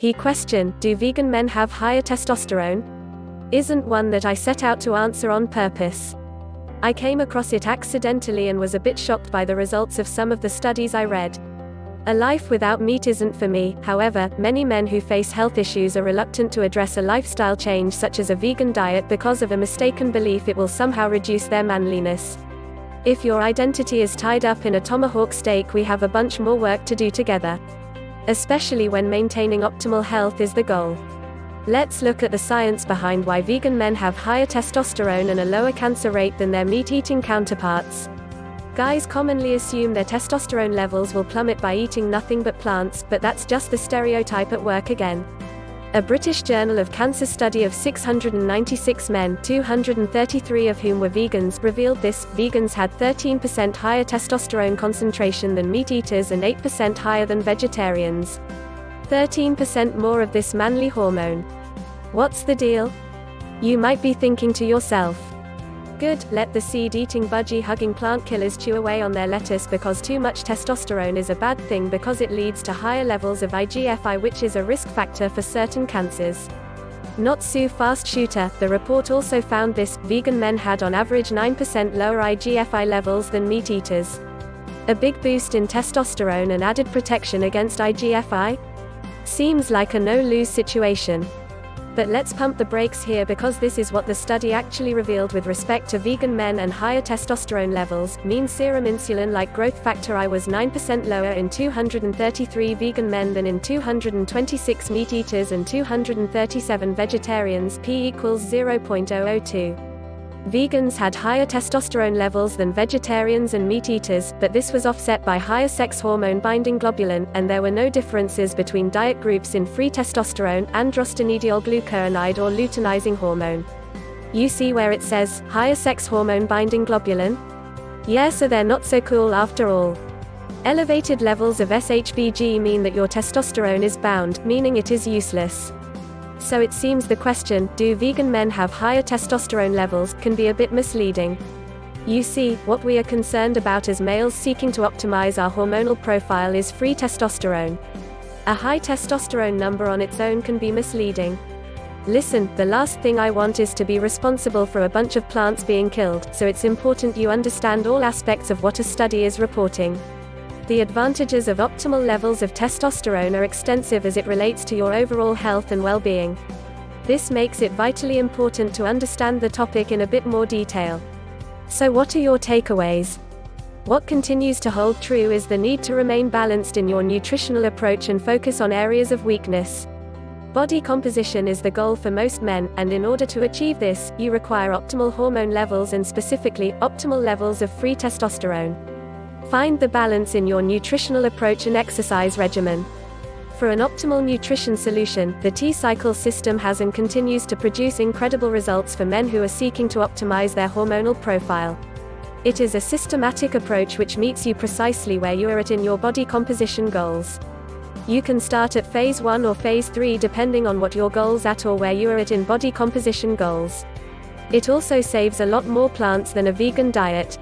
He questioned, do vegan men have higher testosterone? Isn't one that I set out to answer on purpose. I came across it accidentally and was a bit shocked by the results of some of the studies I read. A life without meat isn't for me. However, many men who face health issues are reluctant to address a lifestyle change such as a vegan diet because of a mistaken belief it will somehow reduce their manliness. If your identity is tied up in a tomahawk steak, we have a bunch more work to do together. Especially when maintaining optimal health is the goal. Let's look at the science behind why vegan men have higher testosterone and a lower cancer rate than their meat-eating counterparts. Guys commonly assume their testosterone levels will plummet by eating nothing but plants, but that's just the stereotype at work again. A British Journal of Cancer study of 696 men, 233 of whom were vegans, revealed this. Vegans had 13% higher testosterone concentration than meat eaters and 8% higher than vegetarians. 13% more of this manly hormone. What's the deal? You might be thinking to yourself, good, let the seed-eating, budgie-hugging plant killers chew away on their lettuce because too much testosterone is a bad thing because it leads to higher levels of IGF-1, which is a risk factor for certain cancers. Not so fast, shooter. The report also found this: vegan men had on average 9% lower IGF-1 levels than meat eaters. A big boost in testosterone and added protection against IGF-1? Seems like a no-lose situation. But let's pump the brakes here, because this is what the study actually revealed with respect to vegan men and higher testosterone levels. Mean serum insulin-like growth factor I was 9% lower in 233 vegan men than in 226 meat eaters and 237 vegetarians. P equals 0.002. Vegans had higher testosterone levels than vegetarians and meat eaters, but this was offset by higher sex hormone-binding globulin, and there were no differences between diet groups in free testosterone, androstenediol-glucuronide or luteinizing hormone. You see where it says, higher sex hormone-binding globulin? Yeah, so they're not so cool after all. Elevated levels of SHBG mean that your testosterone is bound, meaning it is useless. So it seems the question, do vegan men have higher testosterone levels, can be a bit misleading. You see, what we are concerned about as males seeking to optimize our hormonal profile is free testosterone. A high testosterone number on its own can be misleading. Listen, the last thing I want is to be responsible for a bunch of plants being killed, so it's important you understand all aspects of what a study is reporting. The advantages of optimal levels of testosterone are extensive as it relates to your overall health and well-being. This makes it vitally important to understand the topic in a bit more detail. So what are your takeaways? What continues to hold true is the need to remain balanced in your nutritional approach and focus on areas of weakness. Body composition is the goal for most men, and in order to achieve this, you require optimal hormone levels and specifically, optimal levels of free testosterone. Find the balance in your nutritional approach and exercise regimen. For an optimal nutrition solution, the T-cycle system has and continues to produce incredible results for men who are seeking to optimize their hormonal profile. It is a systematic approach which meets you precisely where you are at in your body composition goals. You can start at phase 1 or phase 3 depending on what your goals at or where you are at in body composition goals. It also saves a lot more plants than a vegan diet.